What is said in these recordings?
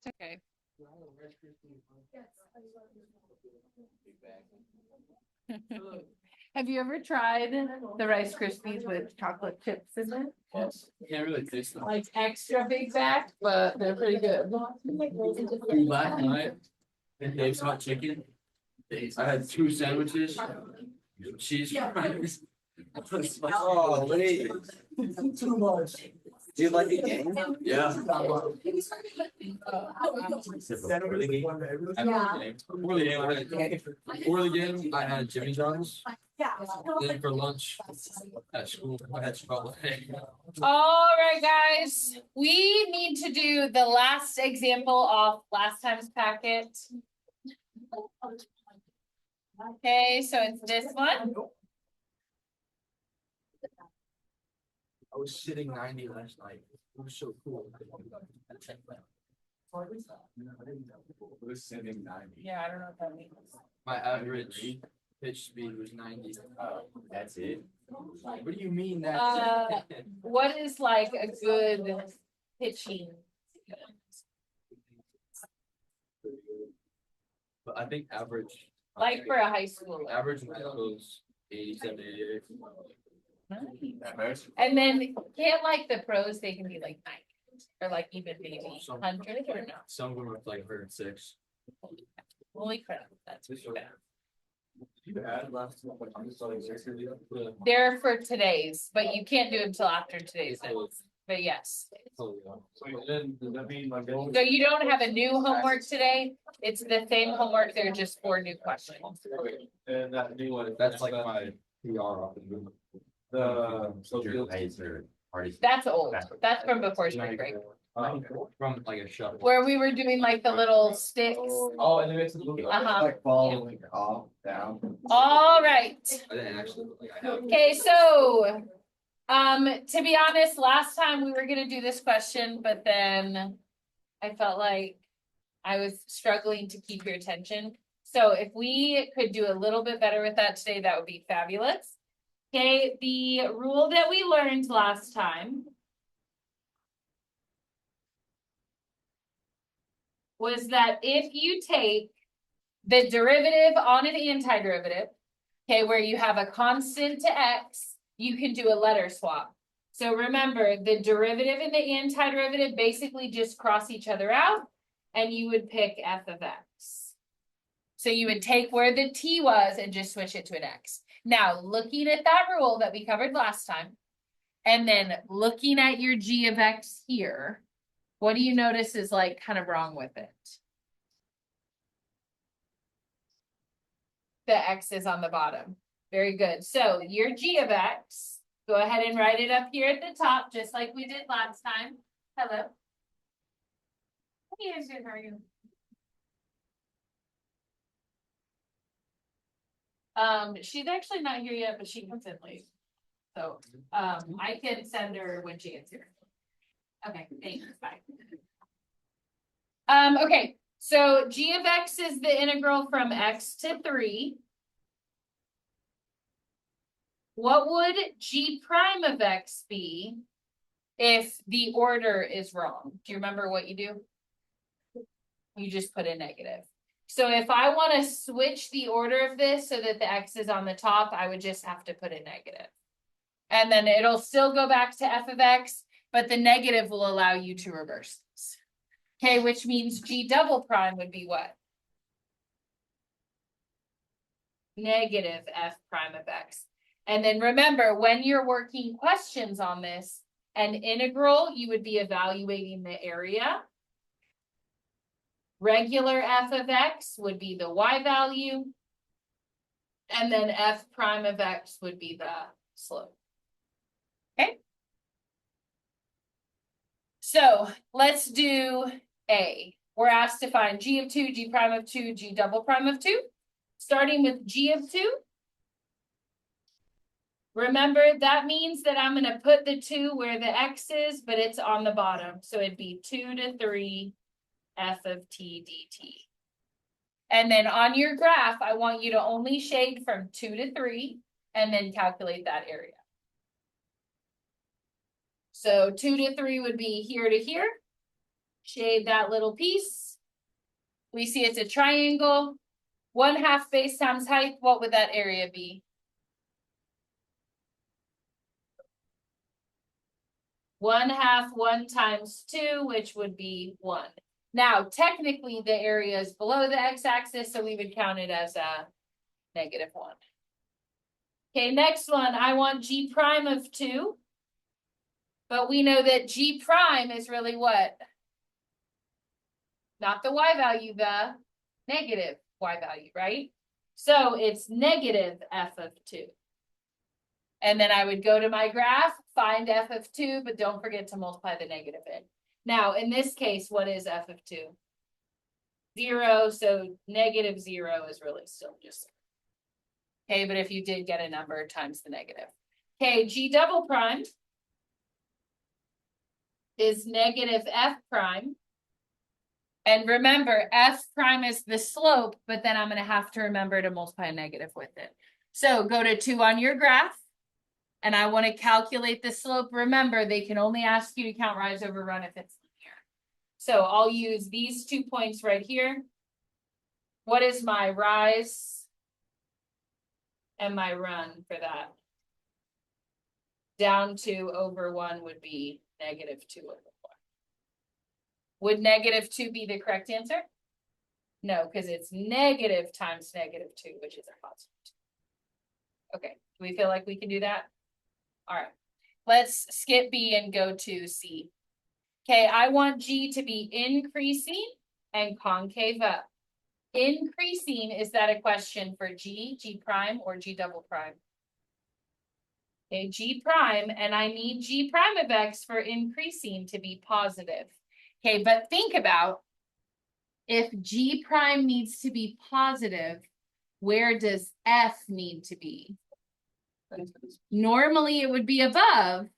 Okay. Have you ever tried the Rice Krispies with chocolate chips in it? Yes. Can't really taste them. Like extra big bag, but they're pretty good. Last night, at Dave's Hot Chicken, I had 2 sandwiches, cheese fries. Oh, wait. Too much. Do you like the game? Yeah. Before the game, I had Jimmy John's. Then for lunch at school, I had Chipotle. All right, guys, we need to do the last example of last time's packet. Okay, so it's this one. I was sitting 90 last night. It was so cool. I was sitting 90. Yeah, I don't know what that means. My average pitch speed was 90. That's it. What do you mean that's it? What is like a good pitching? But I think average. Like for a high school. Average was 87, 88. And then can't like the pros, they can be like 90 or like even maybe 100 or no. Some of them were like 106. Holy crap, that's pretty bad. You add last They're for today's, but you can't do it until after today's. But yes. So then does that mean like? So you don't have a new homework today. It's the same homework. They're just 4 new questions. And that new one, that's like my PR. The social parties. That's old. That's from before spring break. From like a shuttle. Where we were doing like the little sticks. Oh, and then it's like following off down. All right. I didn't actually like I have. Okay, so to be honest, last time we were gonna do this question, but then I felt like I was struggling to keep your attention. So if we could do a little bit better with that today, that would be fabulous. Okay, the rule that we learned last time was that if you take the derivative on an antiderivative, okay, where you have a constant to x, you can do a letter swap. So remember, the derivative and the antiderivative basically just cross each other out, and you would pick f of x. So you would take where the t was and just switch it to an x. Now, looking at that rule that we covered last time, and then looking at your g of x here, what do you notice is like kind of wrong with it? The x is on the bottom. Very good. So your g of x, go ahead and write it up here at the top, just like we did last time. Hello. Hey, how are you? She's actually not here yet, but she comes in late. So I can send her when she gets here. Okay, thanks. Bye. Okay, so g of x is the integral from x to 3. What would g prime of x be if the order is wrong? Do you remember what you do? You just put a negative. So if I want to switch the order of this so that the x is on the top, I would just have to put a negative. And then it'll still go back to f of x, but the negative will allow you to reverse this. Okay, which means g double prime would be what? Negative f prime of x. And then remember, when you're working questions on this, an integral, you would be evaluating the area. Regular f of x would be the y value. And then f prime of x would be the slope. Okay. So let's do A. We're asked to find g of 2, g prime of 2, g double prime of 2. Starting with g of 2. Remember, that means that I'm going to put the 2 where the x is, but it's on the bottom. So it'd be 2 to 3 f of t dt. And then on your graph, I want you to only shade from 2 to 3 and then calculate that area. So 2 to 3 would be here to here. Shade that little piece. We see it's a triangle. 1/2 base times height, what would that area be? 1/2, 1 times 2, which would be 1. Now, technically, the area is below the x-axis, so we would count it as a -1. Okay, next one, I want g prime of 2. But we know that g prime is really what? Not the y value, the negative y value, right? So it's negative f of 2. And then I would go to my graph, find f of 2, but don't forget to multiply the negative in. Now, in this case, what is f of 2? 0, so -0 is really still just. Okay, but if you did get a number times the negative. Okay, g double prime is negative f prime. And remember, f prime is the slope, but then I'm going to have to remember to multiply a negative with it. So go to 2 on your graph. And I want to calculate the slope. Remember, they can only ask you to count rise over run if it's linear. So I'll use these 2 points right here. What is my rise and my run for that? Down 2 over 1 would be -2 over 1. Would -2 be the correct answer? No, because it's negative times -2, which is a positive 2. Okay, do we feel like we can do that? All right, let's skip B and go to C. Okay, I want G to be increasing and concave up. Increasing, is that a question for G, G prime, or G double prime? Okay, G prime, and I need G prime of X for increasing to be positive. Okay, but think about if G prime needs to be positive, where does F need to be? Normally it would be above,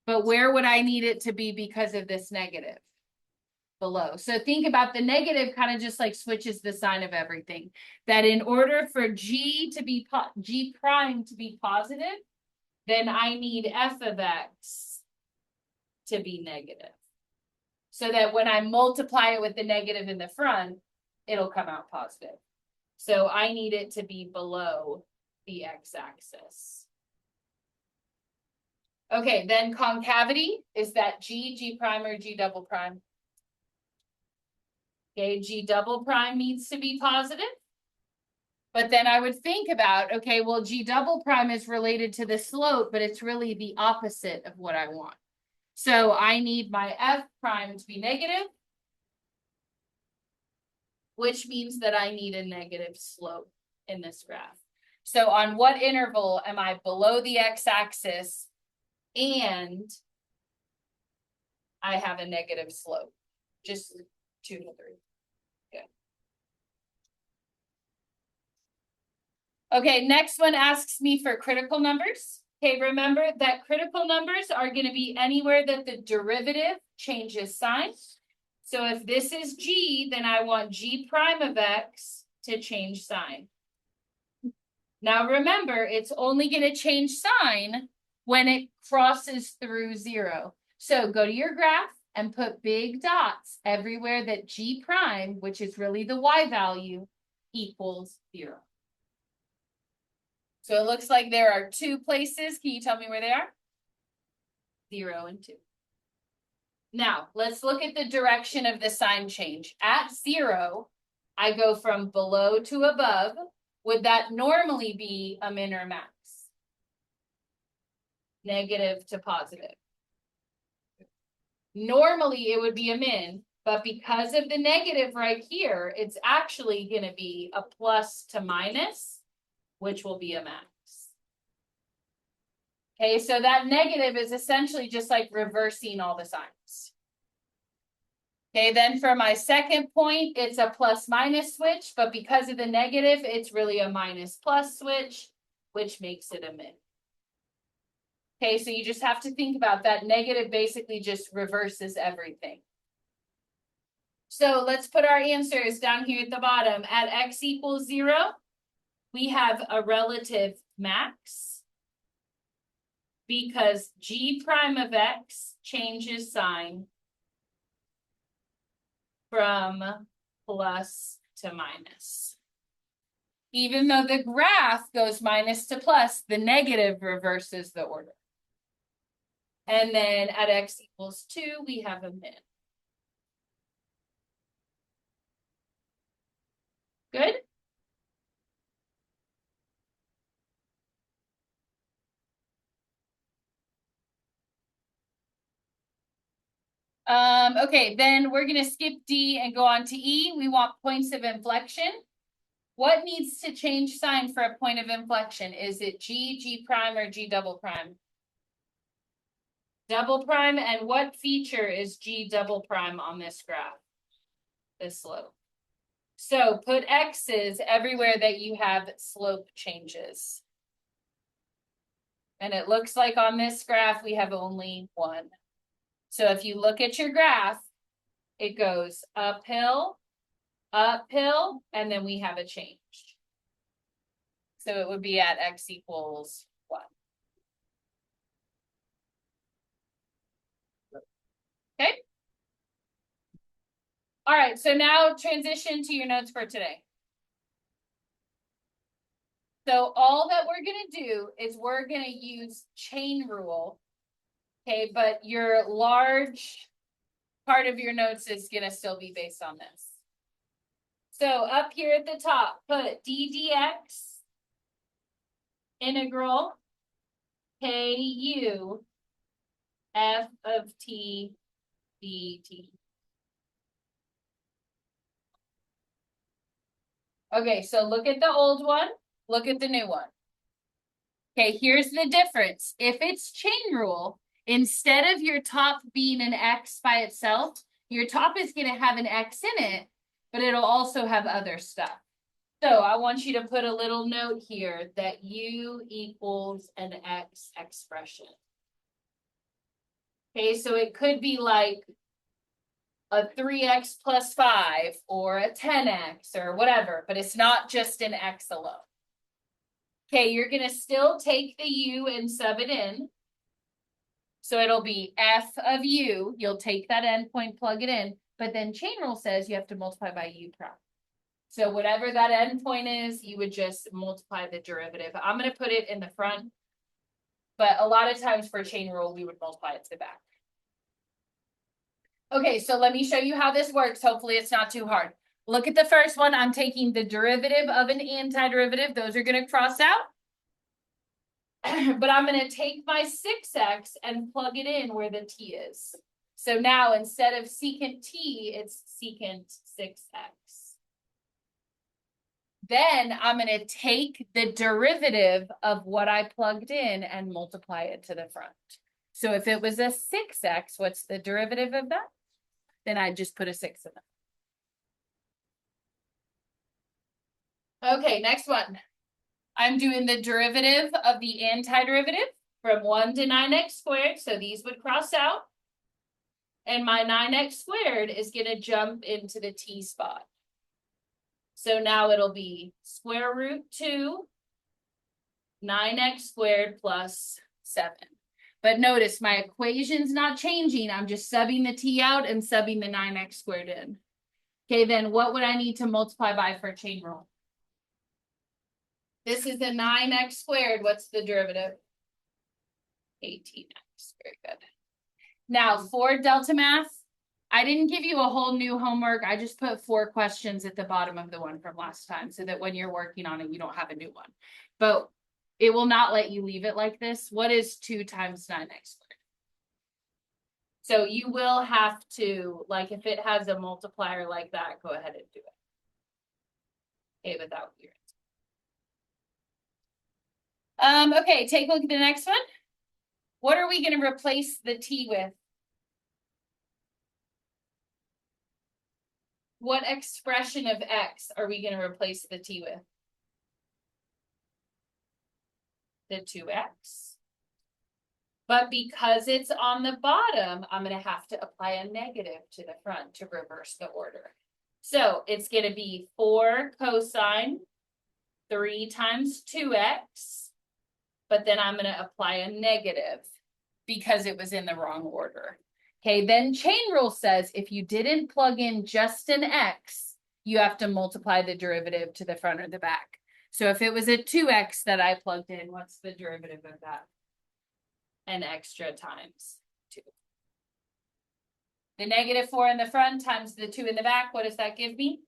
but where would I need it to be because of this negative? Below. So think about the negative kind of just like switches the sign of everything. That in order for G prime to be positive, then I need f of X to be negative. So that when I multiply it with the negative in the front, it'll come out positive. So I need it to be below the x-axis. Okay, then concavity, is that G prime, or G double prime? Okay, G double prime needs to be positive. But then I would think about, okay, well, G double prime is related to the slope, but it's really the opposite of what I want. So I need my F prime to be negative, which means that I need a negative slope in this graph. So on what interval am I below the x-axis and I have a negative slope? Just 2 to 3. Okay, next one asks me for critical numbers. Okay, remember that critical numbers are going to be anywhere that the derivative changes sign. So if this is G, then I want G prime of X to change sign. Now remember, it's only going to change sign when it crosses through 0. So go to your graph and put big dots everywhere that G prime, which is really the Y value, equals 0. So it looks like there are 2 places. Can you tell me where they are? 0 and 2. Now, let's look at the direction of the sign change. At 0, I go from below to above. Would that normally be a min or max? Negative to positive. Normally, it would be a min, but because of the negative right here, it's actually going to be a plus to minus, which will be a max. Okay, so that negative is essentially just like reversing all the signs. Okay, then for my second point, it's a plus minus switch, but because of the negative, it's really a minus plus switch, which makes it a min. Okay, so you just have to think about that negative basically just reverses everything. So let's put our answers down here at the bottom. At x equals 0, we have a relative max because G prime of X changes sign from plus to minus. Even though the graph goes minus to plus, the negative reverses the order. And then at x equals 2, we have a min. Good? Okay, then we're gonna skip D and go on to E. We want points of inflection. What needs to change sign for a point of inflection? Is it G, G prime, or G double prime? Double prime, and what feature is G double prime on this graph? This slope. So put X's everywhere that you have slope changes. And it looks like on this graph, we have only one. So if you look at your graph, it goes uphill, uphill, and then we have a change. So it would be at x equals 1. Okay. All right, so now transition to your notes for today. So all that we're going to do is we're going to use chain rule. Okay, but your large part of your notes is going to still be based on this. So up here at the top, put d dx integral ku f of t dt. Okay, so look at the old one, look at the new one. Okay, here's the difference. If it's chain rule, instead of your top being an x by itself, your top is going to have an x in it, but it'll also have other stuff. So I want you to put a little note here that u equals an x expression. Okay, so it could be like a 3x plus 5 or a 10x or whatever, but it's not just an x alone. Okay, you're going to still take the u and sub it in. So it'll be f of u. You'll take that endpoint, plug it in, but then chain rule says you have to multiply by u prime. So whatever that endpoint is, you would just multiply the derivative. I'm going to put it in the front, but a lot of times for chain rule, we would multiply it to the back. Okay, so let me show you how this works. Hopefully it's not too hard. Look at the first one. I'm taking the derivative of an antiderivative. Those are going to cross out. But I'm going to take my 6x and plug it in where the t is. So now instead of secant t, it's secant 6x. Then I'm going to take the derivative of what I plugged in and multiply it to the front. So if it was a 6x, what's the derivative of that? Then I just put a 6 in it. Okay, next one. I'm doing the derivative of the antiderivative from 1 to 9x squared. So these would cross out. And my 9x squared is going to jump into the t spot. So now it'll be square root 2, 9x squared plus 7. But notice my equation's not changing. I'm just subbing the t out and subbing the 9x squared in. Okay, then what would I need to multiply by for chain rule? This is a 9x squared. What's the derivative? 18x. Very good. Now, for delta math, I didn't give you a whole new homework. I just put 4 questions at the bottom of the one from last time so that when you're working on it, you don't have a new one. But it will not let you leave it like this. What is 2 times 9x squared? So you will have to, like if it has a multiplier like that, go ahead and do it. Okay, but that would be right. Okay, take a look at the next one. What are we going to replace the t with? What expression of x are we going to replace the t with? The 2x. But because it's on the bottom, I'm going to have to apply a negative to the front to reverse the order. So it's going to be 4 cosine 3 times 2x. But then I'm going to apply a negative because it was in the wrong order. Okay, then chain rule says if you didn't plug in just an x, you have to multiply the derivative to the front or the back. So if it was a 2x that I plugged in, what's the derivative of that? An extra times 2. The -4 in the front times the 2 in the back, what does that give me?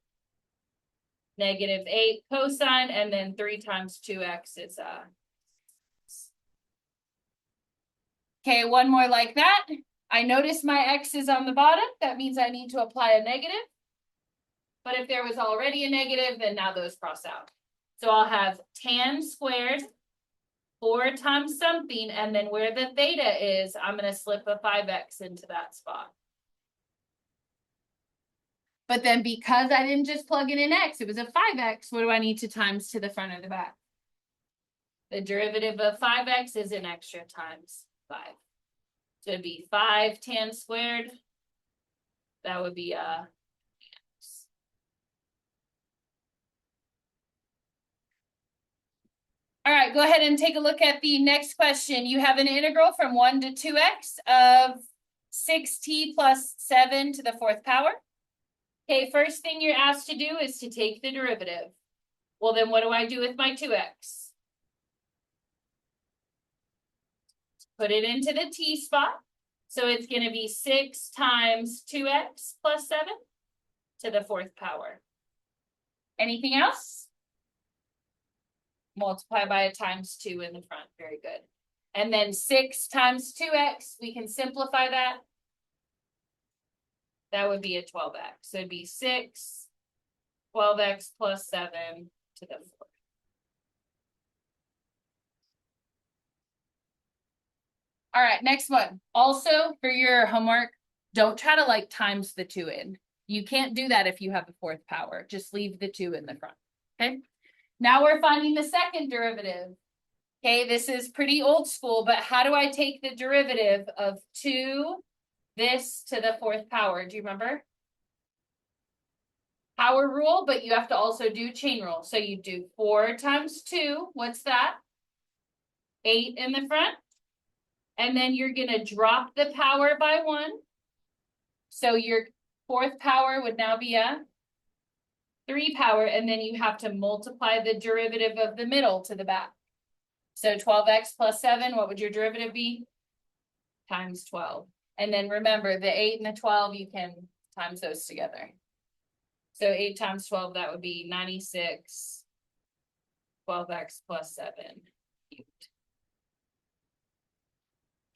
-8 cosine, and then 3 times 2x is okay, one more like that. I notice my x is on the bottom. That means I need to apply a negative. But if there was already a negative, then now those cross out. So I'll have tan squared 4 times something, and then where the theta is, I'm going to slip a 5x into that spot. But then because I didn't just plug in an x, it was a 5x, what do I need to times to the front or the back? The derivative of 5x is an extra times 5. So it'd be 5 tan squared. That would be all right, go ahead and take a look at the next question. You have an integral from 1 to 2x of 6t plus 7 to the 4th power. Okay, first thing you're asked to do is to take the derivative. Well, then what do I do with my 2x? Put it into the t spot. So it's going to be 6 times 2x plus 7 to the 4th power. Anything else? Multiply by a times 2 in the front. Very good. And then 6 times 2x, we can simplify that. That would be a 12x. So it'd be 6, 12x plus 7 to the 4th. All right, next one. Also, for your homework, don't try to like times the 2 in. You can't do that if you have the 4th power. Just leave the 2 in the front. Okay. Now we're finding the second derivative. Okay, this is pretty old school, but how do I take the derivative of 2, this to the 4th power? Do you remember? Power rule, but you have to also do chain rule. So you do 4 times 2. What's that? 8 in the front. And then you're going to drop the power by 1. So your 4th power would now be a 3 power, and then you have to multiply the derivative of the middle to the back. So 12x plus 7, what would your derivative be? Times 12. And then remember, the 8 and the 12, you can times those together. So 8 times 12, that would be 96, 12x plus 7 cubed.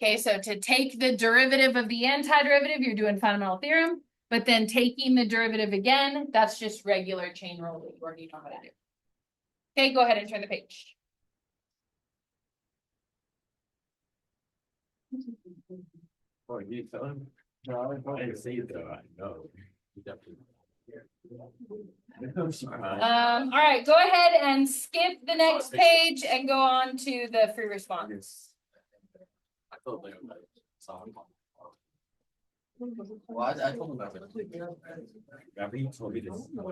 Okay, so to take the derivative of the antiderivative, you're doing fundamental theorem. But then taking the derivative again, that's just regular chain rule that you already know how to do. Okay, go ahead and turn the page. Oh, you tell him? No, I didn't say it though. I know. All right, go ahead and skip the next page and go on to the free response. I thought they were well, I told him about it. I think he told me this. No.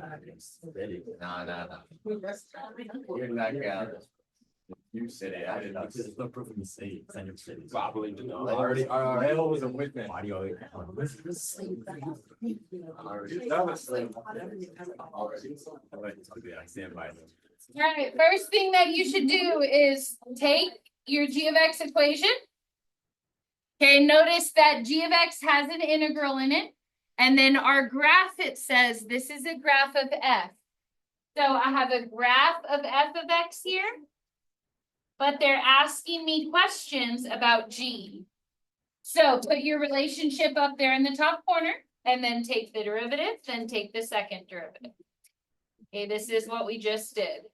You're not you said it. I didn't know. There's no proof of me saying it. I never said it. I believe it. I already was a witness. Why do you always? I stand by them. All right, first thing that you should do is take your g of x equation. Okay, notice that g of x has an integral in it. And then our graph, it says this is a graph of f. So I have a graph of f of x here. But they're asking me questions about g. So put your relationship up there in the top corner, and then take the derivative, then take the second derivative. Okay, this is what we just did.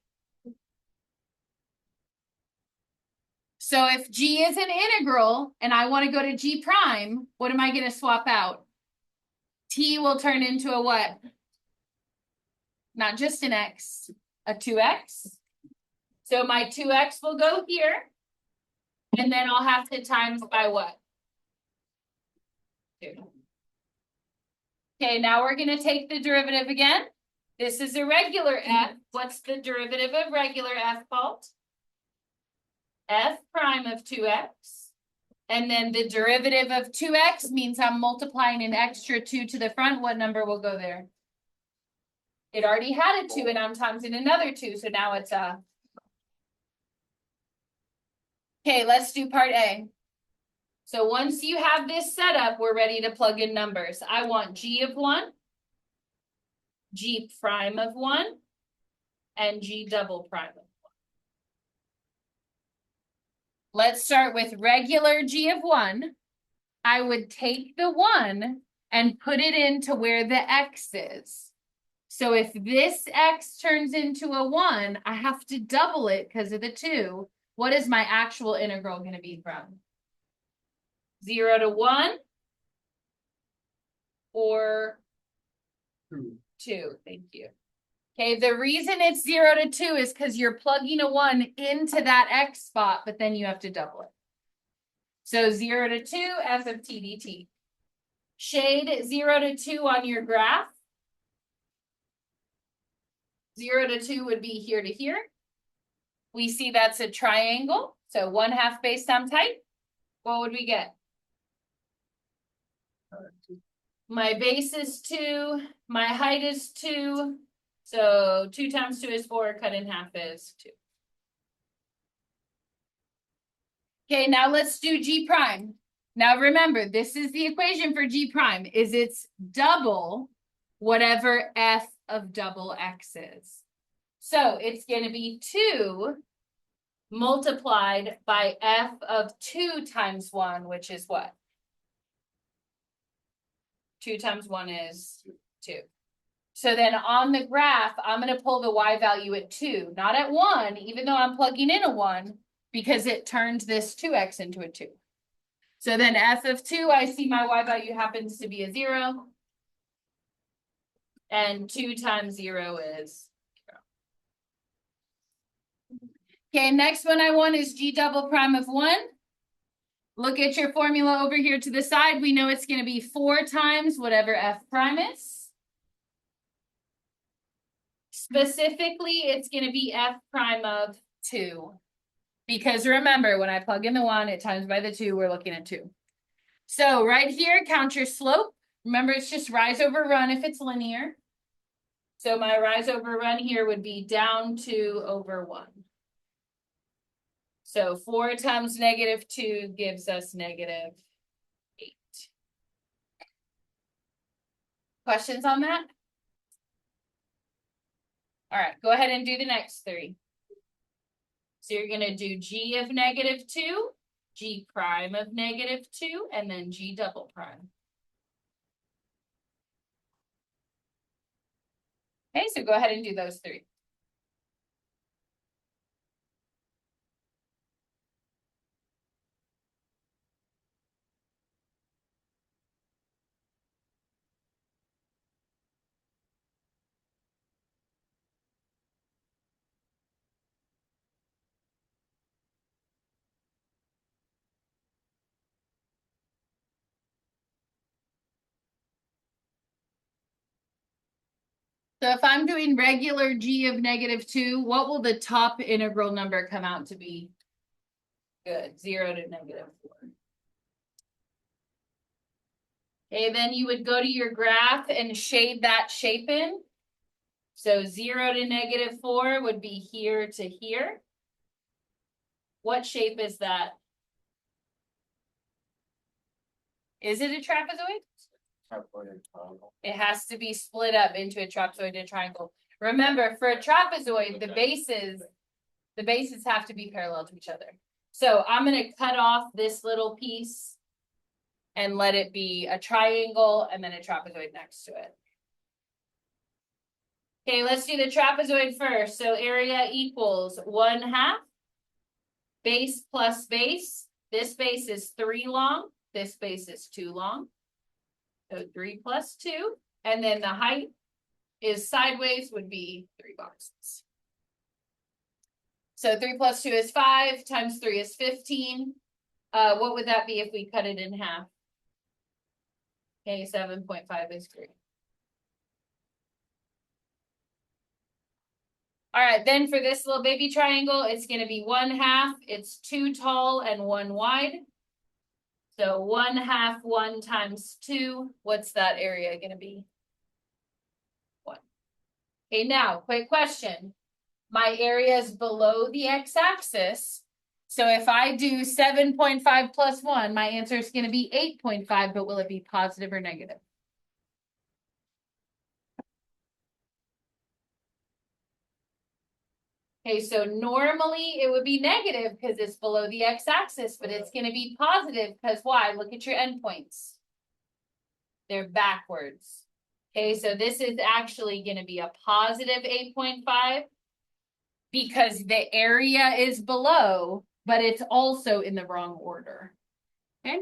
So if g is an integral, and I want to go to g prime, what am I going to swap out? T will turn into a what? Not just an x, a 2x. So my 2x will go here, and then I'll have to times by what? 2. Okay, now we're going to take the derivative again. This is a regular f. What's the derivative of regular f called? F prime of 2x. And then the derivative of 2x means I'm multiplying an extra 2 to the front. What number will go there? It already had a 2 and I'm timesing another 2. So now it's a. Okay, let's do part A. So once you have this set up, we're ready to plug in numbers. I want g of 1, g prime of 1, and g double prime of 1. Let's start with regular g of 1. I would take the 1 and put it into where the x is. So if this x turns into a 1, I have to double it because of the 2. What is my actual integral going to be from? 0 to 1 or 2? Thank you. Okay, the reason it's 0 to 2 is because you're plugging a 1 into that x spot, but then you have to double it. So 0 to 2 f of t dt. Shade 0 to 2 on your graph. 0 to 2 would be here to here. We see that's a triangle. So 1/2 base time type. What would we get? My base is 2. My height is 2. So 2 times 2 is 4. Cut in half is 2. Okay, now let's do g prime. Now remember, this is the equation for g prime. Is it's double whatever f of double x is. So it's going to be 2 multiplied by f of 2 times 1, which is what? 2 times 1 is 2. So then on the graph, I'm going to pull the y value at 2, not at 1, even though I'm plugging in a 1, because it turned this 2x into a 2. So then f of 2, I see my y value happens to be a 0. And 2 times 0 is 0. Okay, next one I want is g double prime of 1. Look at your formula over here to the side. We know it's going to be 4 times whatever f prime is. Specifically, it's going to be f prime of 2. Because remember, when I plug in the 1, it times by the 2, we're looking at 2. So right here, count your slope. Remember, it's just rise over run if it's linear. So my rise over run here would be down 2 over 1. So 4 times -2 gives us -8. Questions on that? All right, go ahead and do the next 3. So you're going to do g of -2, g prime of -2, and then g double prime. Okay, so go ahead and do those 3. So if I'm doing regular g of -2, what will the top integral number come out to be? Good, 0 to -4. Okay, then you would go to your graph and shade that shape in. So 0 to -4 would be here to here. What shape is that? Is it a trapezoid? It has to be split up into a trapezoid and a triangle. Remember, for a trapezoid, the bases have to be parallel to each other. So I'm going to cut off this little piece and let it be a triangle and then a trapezoid next to it. Okay, let's do the trapezoid first. So area equals 1/2 base plus base. This base is 3 long. This base is 2 long. So 3 plus 2. And then the height is sideways would be 3 boxes. So 3 plus 2 is 5 times 3 is 15. What would that be if we cut it in half? Okay, 7.5 is 3. All right, then for this little baby triangle, it's going to be 1/2. It's 2 tall and 1 wide. So 1/2 1 times 2, what's that area gonna be? 1. Okay, now, quick question. My area is below the x-axis. So if I do 7.5 plus 1, my answer is gonna be 8.5, but will it be positive or negative? Okay, so normally it would be negative because it's below the x-axis, but it's gonna be positive because why? Look at your endpoints. They're backwards. Okay, so this is actually gonna be a positive 8.5 because the area is below, but it's also in the wrong order. Okay.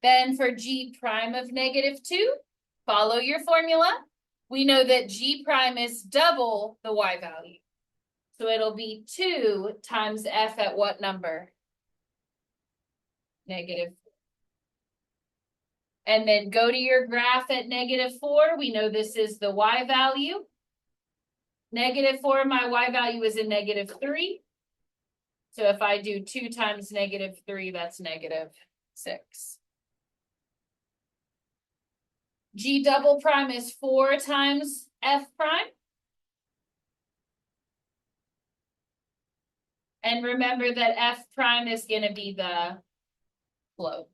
Then for g prime of -2, follow your formula. We know that g prime is double the y value. So it'll be 2 times f at what number? -4. And then go to your graph at -4. We know this is the y value. -4, my y value is a -3. So if I do 2 times -3, that's -6. G double prime is 4 times f prime. And remember that f prime is going to be the slope.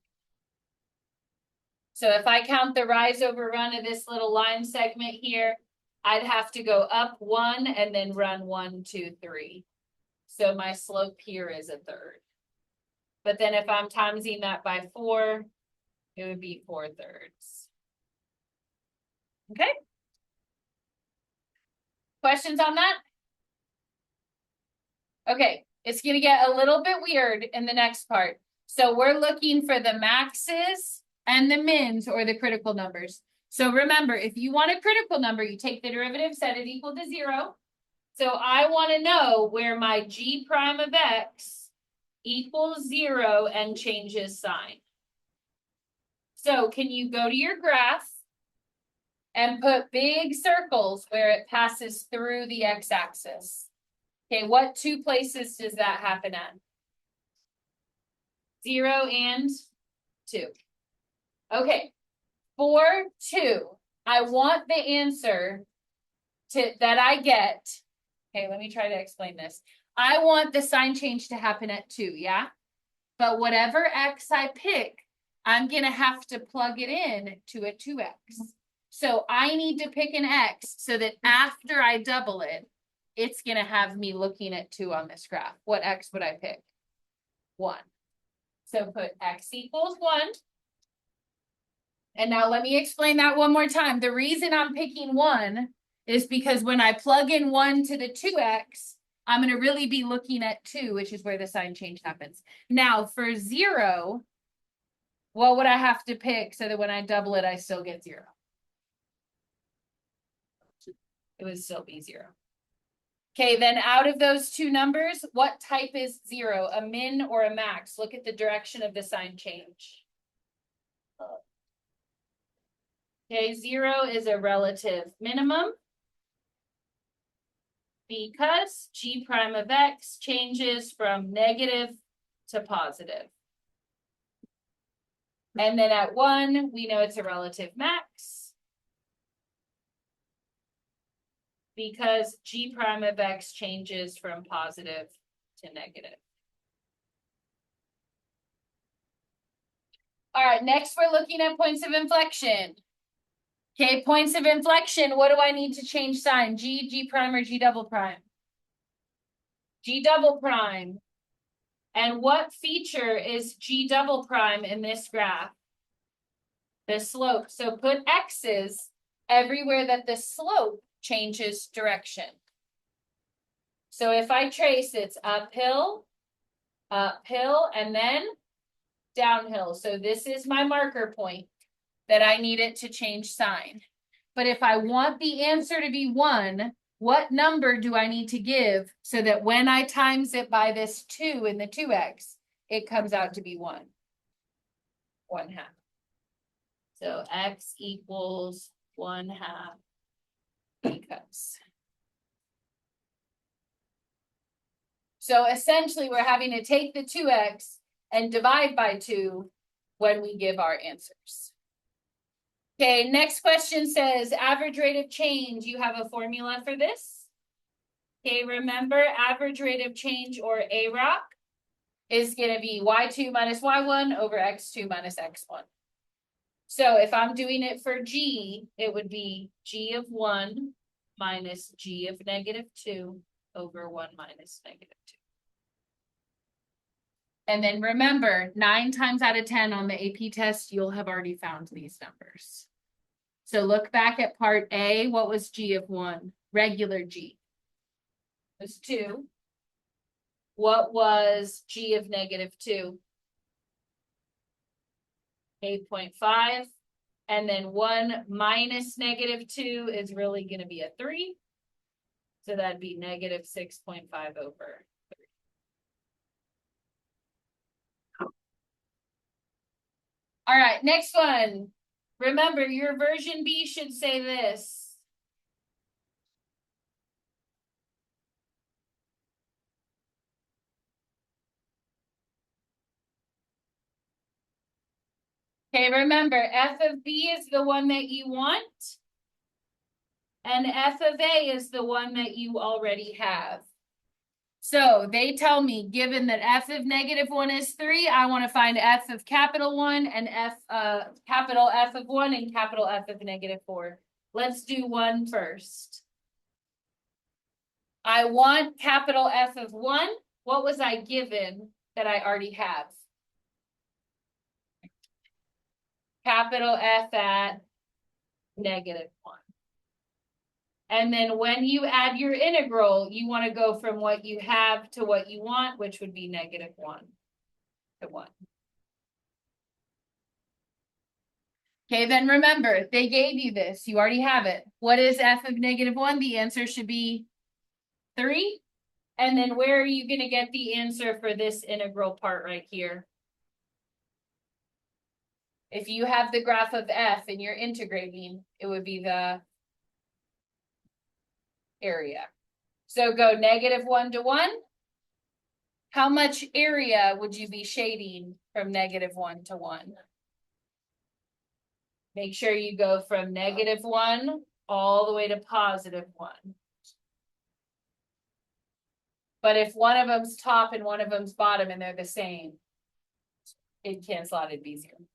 So if I count the rise over run of this little line segment here, I'd have to go up 1 and then run 1, 2, 3. So my slope here is 1/3. But then if I'm timesing that by 4, it would be 4/3. Okay. Questions on that? Okay, it's going to get a little bit weird in the next part. So we're looking for the maxes and the mins or the critical numbers. So remember, if you want a critical number, you take the derivative, set it equal to 0. So I want to know where my g prime of x equals 0 and changes sign. So can you go to your graph and put big circles where it passes through the x-axis? Okay, what 2 places does that happen at? 0 and 2. Okay, for 2, I want the answer that I get. Okay, let me try to explain this. I want the sign change to happen at 2, yeah? But whatever x I pick, I'm going to have to plug it in to a 2x. So I need to pick an x so that after I double it, it's going to have me looking at 2 on this graph. What x would I pick? 1. So put x equals 1. And now let me explain that one more time. The reason I'm picking 1 is because when I plug in 1 to the 2x, I'm going to really be looking at 2, which is where the sign change happens. Now for 0, what would I have to pick so that when I double it, I still get 0? It would still be 0. Okay, then out of those 2 numbers, what type is 0, a min or a max? Look at the direction of the sign change. Okay, 0 is a relative minimum because g prime of x changes from negative to positive. And then at 1, we know it's a relative max because g prime of x changes from positive to negative. All right, next we're looking at points of inflection. Okay, points of inflection, what do I need to change sign? G prime, or G double prime? G double prime. And what feature is G double prime in this graph? The slope. So put x's everywhere that the slope changes direction. So if I trace, it's uphill, uphill, and then downhill. So this is my marker point that I need it to change sign. But if I want the answer to be 1, what number do I need to give so that when I times it by this 2 in the 2x, it comes out to be 1? 1/2. So x equals 1/2 because. So essentially we're having to take the 2x and divide by 2 when we give our answers. Okay, next question says average rate of change. You have a formula for this. Okay, remember average rate of change, or AROC, is going to be y2 minus y1 over x2 minus x1. So if I'm doing it for G, it would be G of 1 minus G of -2 over 1 minus -2. And then remember, 9 times out of 10 on the AP test, you'll have already found these numbers. So look back at part A. What was G of 1? Regular G was 2. What was G of -2? 8.5. And then 1 minus -2 is really going to be a 3. So that'd be -6.5 over 3. All right, next one. Remember, your version B should say this. Okay, remember, f of B is the one that you want, and f of A is the one that you already have. So they tell me, given that f of -1 is 3, I want to find f of capital 1 and capital F of 1 and capital F of -4. Let's do 1 first. I want capital F of 1. What was I given that I already have? Capital F at -1. And then when you add your integral, you want to go from what you have to what you want, which would be -1 to 1. Okay, then remember, they gave you this. You already have it. What is f of -1? The answer should be 3. And then where are you going to get the answer for this integral part right here? If you have the graph of f and you're integrating, it would be the area. So go -1 to 1. How much area would you be shading from -1 to 1? Make sure you go from -1 all the way to +1. But if one of them's top and one of them's bottom and they're the same, it'd cancel out, it'd be 0.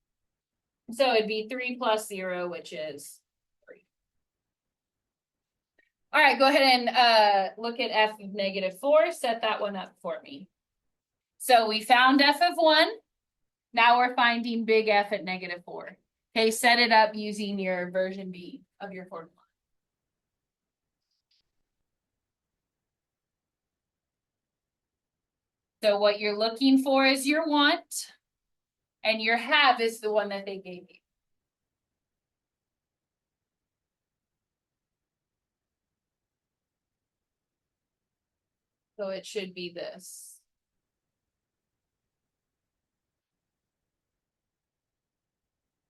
So it'd be 3 plus 0, which is 3. All right, go ahead and look at f of -4. Set that one up for me. So we found f of 1. Now we're finding big F at -4. Okay, set it up using your version B of your formula. So what you're looking for is your want, and your have is the one that they gave you. So it should be this.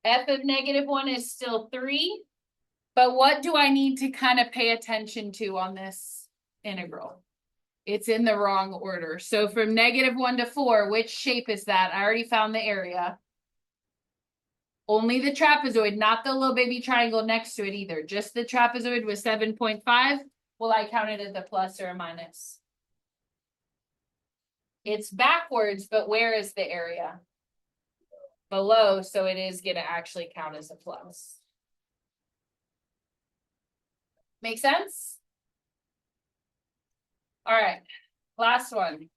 F of -1 is still 3, but what do I need to kind of pay attention to on this integral? It's in the wrong order. So from -1 to 4, which shape is that? I already found the area. Only the trapezoid, not the little baby triangle next to it either. Just the trapezoid was 7.5. Will I count it as a plus or a minus? It's backwards, but where is the area? Below, so it is going to actually count as a plus. Make sense? All right, last one.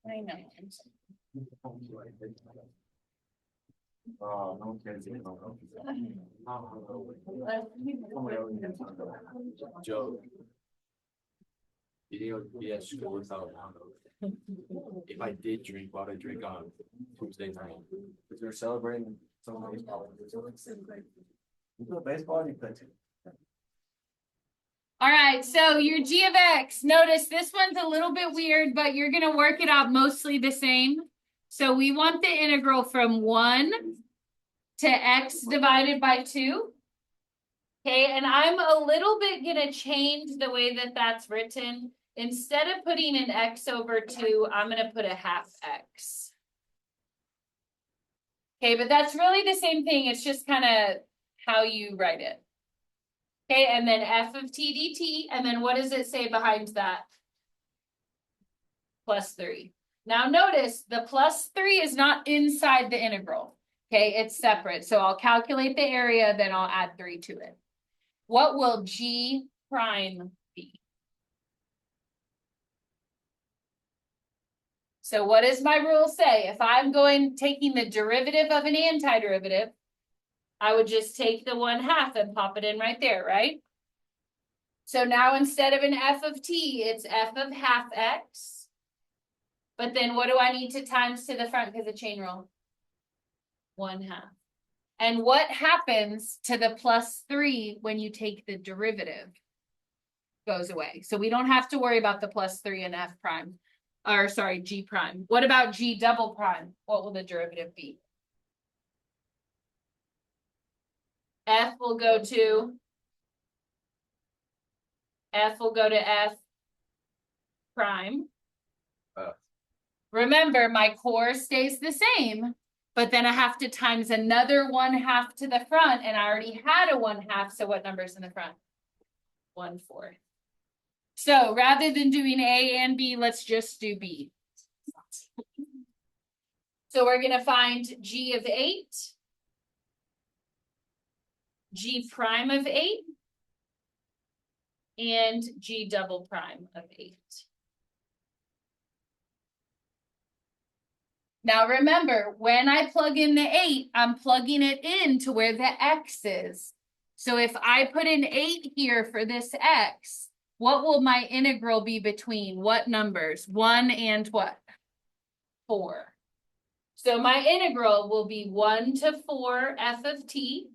I know. Joe. Yeah, school without. If I did drink, what I drink on Tuesday night. Because they're celebrating some baseball. You play baseball, you play too. All right, so your g of x, notice this one's a little bit weird, but you're going to work it out mostly the same. So we want the integral from 1 to x divided by 2. Okay, and I'm a little bit going to change the way that that's written. instead of putting an x over 2, I'm gonna put a half x. Okay, but that's really the same thing. It's just kind of how you write it. Okay, and then f of t dt, and then what does it say behind that? Plus 3. Now notice the plus 3 is not inside the integral. Okay, it's separate. So I'll calculate the area, then I'll add 3 to it. What will g prime be? So what does my rule say? If I'm taking the derivative of an antiderivative, I would just take the 1/2 and pop it in right there, right? So now instead of an f of t, it's f of half x. But then what do I need to times to the front because of chain rule? 1/2. And what happens to the plus 3 when you take the derivative? Goes away. So we don't have to worry about the plus 3 and f prime. Or sorry, g prime. What about g double prime? What will the derivative be? F will go to f prime. Remember, my core stays the same, but then I have to times another 1/2 to the front, and I already had a 1/2, so what number's in the front? 1/4. So rather than doing A and B, let's just do B. So we're gonna find G of 8, G prime of 8, and G double prime of 8. Now remember, when I plug in the 8, I'm plugging it in to where the x is. So if I put an 8 here for this x, what will my integral be between what numbers? 1 and what? 4. So my integral will be 1 to 4 f of t,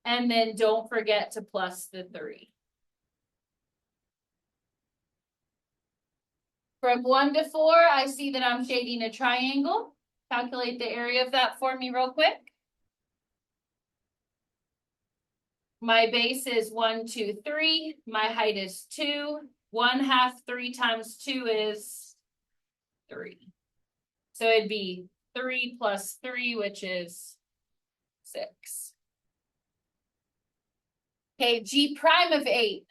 and then don't forget to plus the 3. From 1 to 4, I see that I'm shading a triangle. Calculate the area of that for me real quick. My base is 1, 2, 3. My height is 2. 1/2, 3 times 2 is 3. So it'd be 3 plus 3, which is 6. Okay, G prime of 8.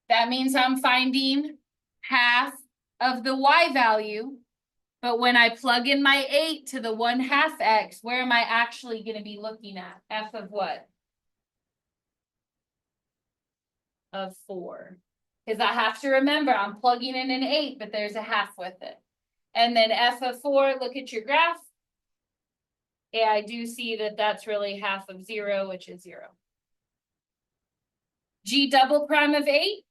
That means I'm finding half of the y value. But when I plug in my 8 to the 1/2 x, where am I actually going to be looking at? F of what? Of 4. Because I have to remember, I'm plugging in an 8, but there's a half with it. And then f of 4, look at your graph. Yeah, I do see that that's really half of 0, which is 0. G double prime of 8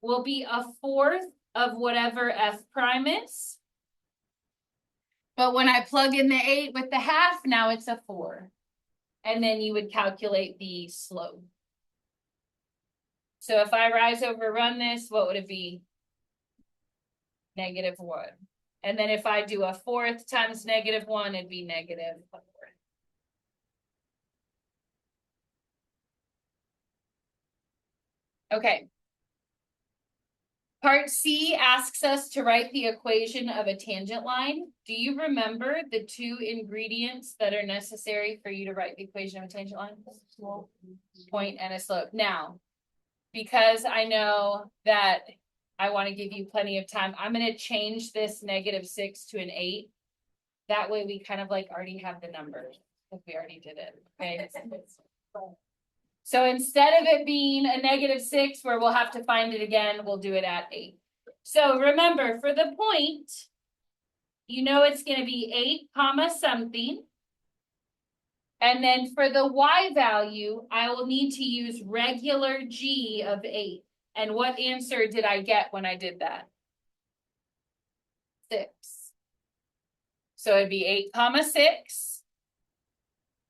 will be 1/4 of whatever f prime is. But when I plug in the 8 with the half, now it's a 4. And then you would calculate the slope. So if I rise over run this, what would it be? -1. And then if I do 1/4 times -1, it'd be -1/4. Okay. Part C asks us to write the equation of a tangent line. Do you remember the 2 ingredients that are necessary for you to write the equation of a tangent line? Point and a slope. Now, because I know that I want to give you plenty of time, I'm going to change this -6 to an 8. That way we kind of like already have the numbers if we already did it. Okay. So instead of it being a -6 where we'll have to find it again, we'll do it at 8. So remember, for the point, you know it's going to be 8 comma something. And then for the y value, I will need to use regular G of 8. And what answer did I get when I did that? 6. So it'd be 8 comma 6.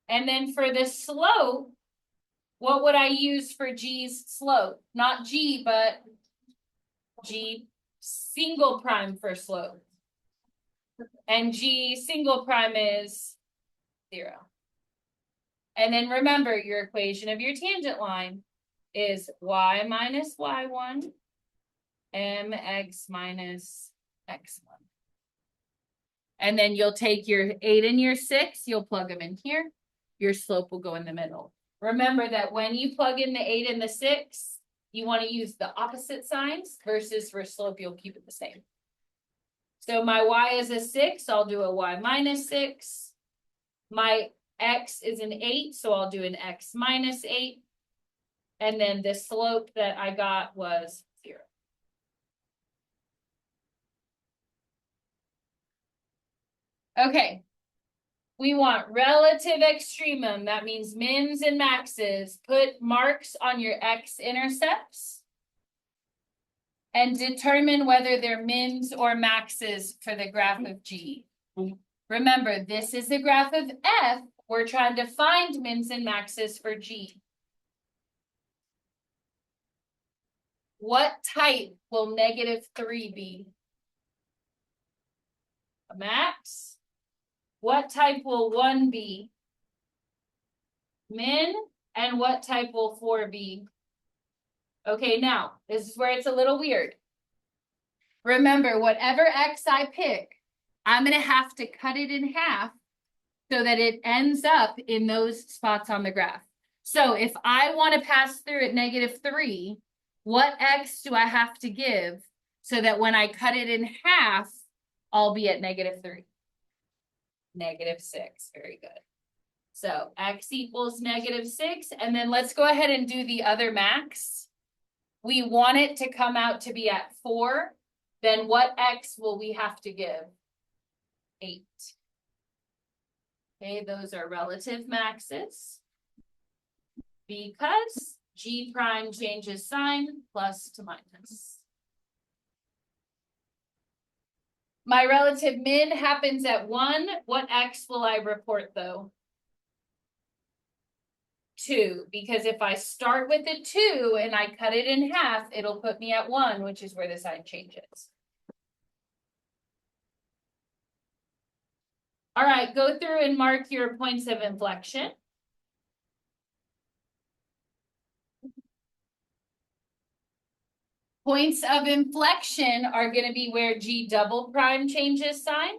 And then for the slope, what would I use for G's slope? Not G, but G single prime for slope. And G single prime is 0. And then remember, your equation of your tangent line is y minus y1 mx minus x1. And then you'll take your 8 and your 6, you'll plug them in here. Your slope will go in the middle. Remember that when you plug in the 8 and the 6, you want to use the opposite signs versus for slope, you'll keep it the same. So my y is a 6, I'll do a y minus 6. My x is an 8, so I'll do an x minus 8. And then the slope that I got was 0. Okay. We want relative extremum. That means mins and maxes. Put marks on your x-intercepts and determine whether they're mins or maxes for the graph of G. Remember, this is the graph of F. We're trying to find mins and maxes for G. What type will -3 be? A max? What type will 1 be? Min. And what type will 4 be? Okay, now, this is where it's a little weird. Remember, whatever x I pick, I'm going to have to cut it in half so that it ends up in those spots on the graph. So if I want to pass through at -3, what x do I have to give so that when I cut it in half, I'll be at -3? -6, very good. So x equals -6, and then let's go ahead and do the other max. We want it to come out to be at 4, then what x will we have to give? 8. Okay, those are relative maxes. Because G prime changes sign, plus to minus. My relative min happens at 1. What x will I report though? 2, because if I start with a 2 and I cut it in half, it'll put me at 1, which is where the sign changes. All right, go through and mark your points of inflection. Points of inflection are going to be where G double prime changes sign.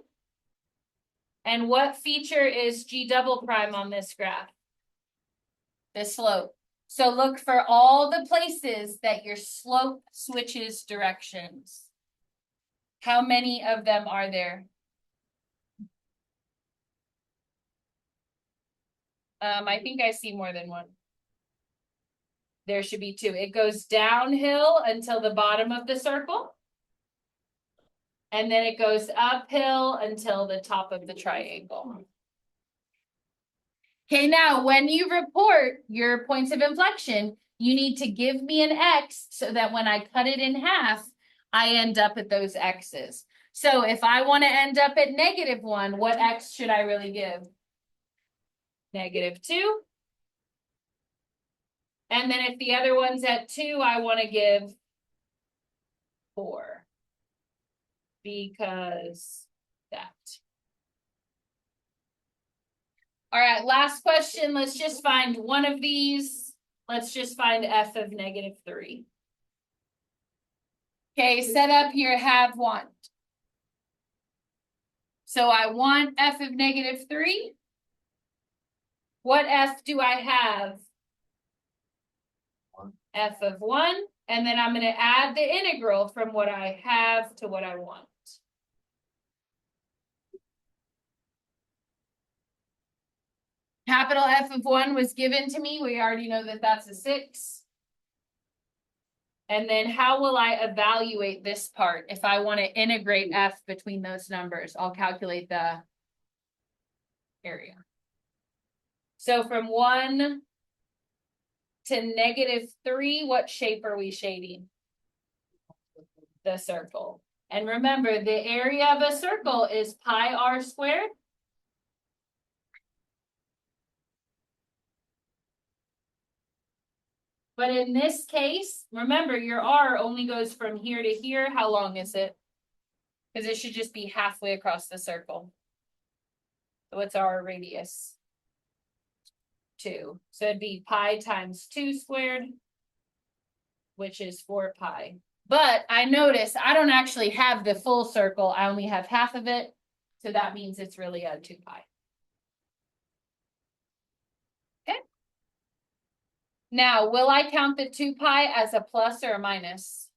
And what feature is G double prime on this graph? The slope. So look for all the places that your slope switches directions. How many of them are there? I think I see more than one. There should be 2. It goes downhill until the bottom of the circle. And then it goes uphill until the top of the triangle. Okay, now when you report your points of inflection, you need to give me an x so that when I cut it in half, I end up at those x's. So if I want to end up at -1, what x should I really give? -2. And then if the other one's at 2, I want to give 4. Because that. All right, last question. Let's just find one of these. Let's just find f of -3. Okay, set up your have want. So I want f of -3. What f do I have? F of 1. And then I'm going to add the integral from what I have to what I want. Capital F of 1 was given to me. We already know that that's a 6. And then how will I evaluate this part? If I want to integrate f between those numbers, I'll calculate the area. So from 1 to -3, what shape are we shading? The circle. And remember, the area of a circle is pi r squared. But in this case, remember, your r only goes from here to here. How long is it? Because it should just be halfway across the circle. So what's our radius? 2. So it'd be pi times 2 squared, which is 4 pi. But I notice I don't actually have the full circle. I only have half of it. So that means it's really a 2 pi. Okay. Now, will I count the 2 pi as a plus or a minus?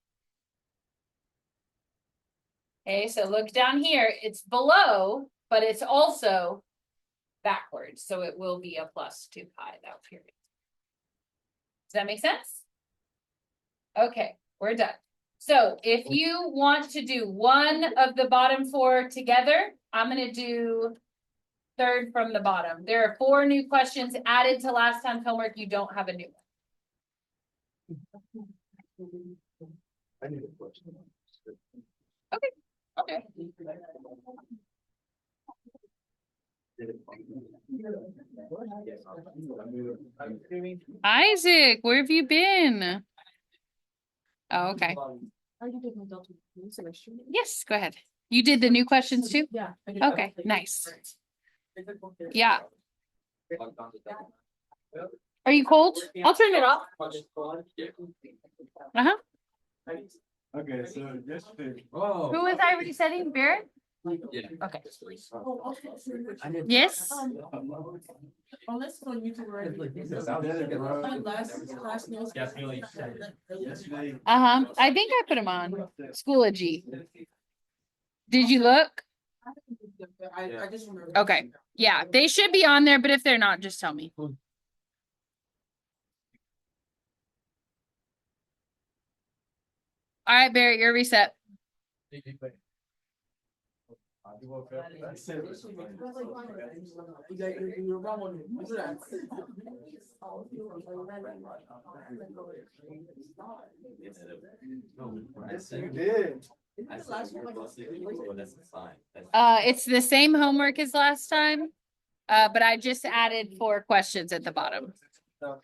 Okay, so look down here. It's below, but it's also backwards. So it will be a plus 2 pi, that period. Does that make sense? Okay, we're done. So if you want to do one of the bottom 4 together, I'm going to do third from the bottom. There are 4 new questions added to last time's homework. You don't have a new one. I need a question. Okay. Isaac, where have you been? Oh, okay. Yes, go ahead. You did the new questions too? Yeah. Okay, nice. Yeah. Are you cold? I'll turn it off. Uh-huh. Okay, so yesterday. Oh. Who was I already setting? Barrett? Yeah. Okay. I didn't- Yes? Unless on YouTube already. Yesterday. Uh-huh. I think I put them on. School of G. Did you look? I just remember. Okay. Yeah, they should be on there, but if they're not, just tell me. All right, Barrett, you're reset. You did. It's the same homework as last time. But I just added 4 questions at the bottom. All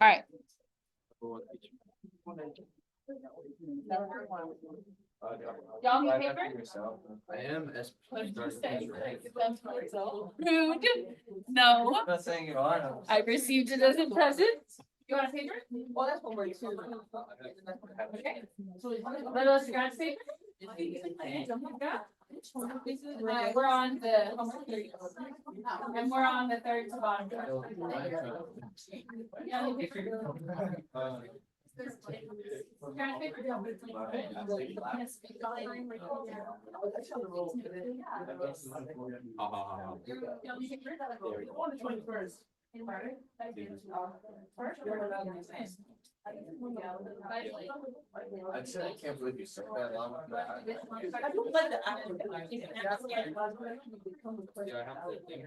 right. Y'all need paper? I am as. Rude. No, I'm not saying you are. I received it as a present. You want a paper? Well, that's one way too. Okay. Little scratch paper? We're on the, and we're on the third to bottom. Scratch paper? I said I can't believe you said that long. I don't like the apple. Yeah, I have to think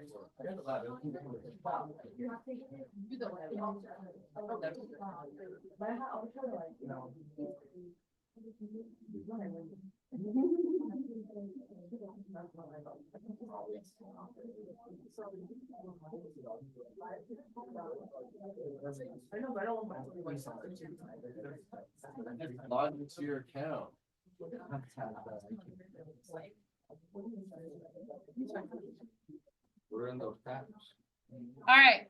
log into your account. We're in those tabs. All right.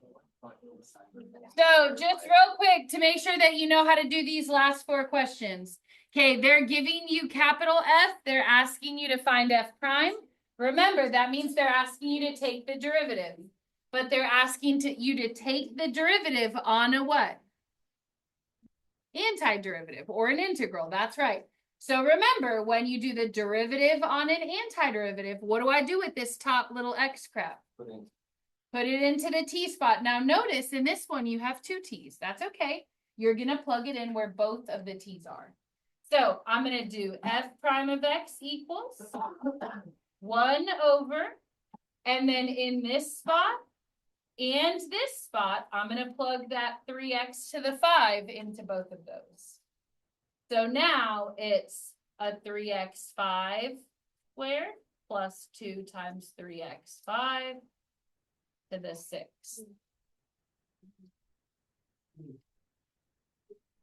So just real quick to make sure that you know how to do these last 4 questions. Okay, they're giving you capital F. They're asking you to find F prime. Remember, that means they're asking you to take the derivative. But they're asking you to take the derivative on a what? Antiderivative or an integral. That's right. So remember, when you do the derivative on an antiderivative, what do I do with this top little x crap? Put it into the t spot. Now notice in this one, you have 2 t's. That's okay. You're going to plug it in where both of the t's are. So I'm going to do f prime of x equals 1 over, and then in this spot and this spot, I'm going to plug that 3x to the 5 into both of those. So now it's a 3x5 squared plus 2 times 3x5 to the 6.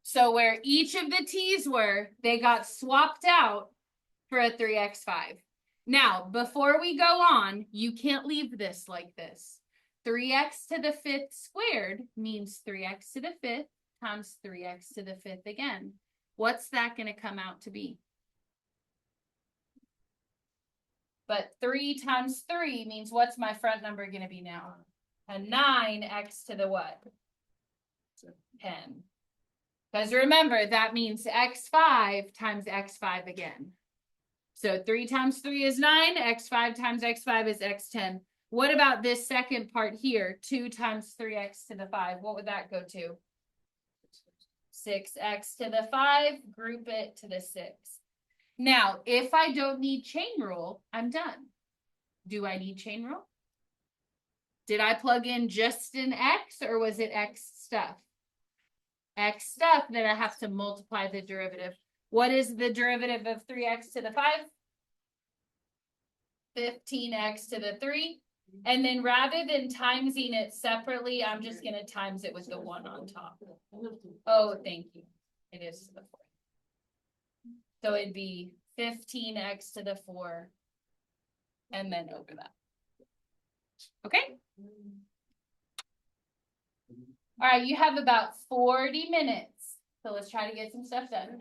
So where each of the t's were, they got swapped out for a 3x5. Now, before we go on, you can't leave this like this. 3x to the 5th squared means 3x to the 5th times 3x to the 5th again. What's that going to come out to be? But 3 times 3 means what's my front number going to be now? A 9x to the what? 10. Because remember, that means x5 times x5 again. So 3 times 3 is 9, x5 times x5 is x10. What about this second part here? 2 times 3x to the 5. What would that go to? 6x to the 5, group it to the 6. Now, if I don't need chain rule, I'm done. Do I need chain rule? Did I plug in just an x or was it x stuff? X stuff, then I have to multiply the derivative. What is the derivative of 3x to the 5? 15x to the 3. And then rather than timesing it separately, I'm just going to times it with the 1 on top. Oh, thank you. It is to the 4. So it'd be 15x to the 4 and then over that. Okay? All right, you have about 40 minutes. So let's try to get some stuff done.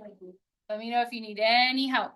Let me know if you need any help.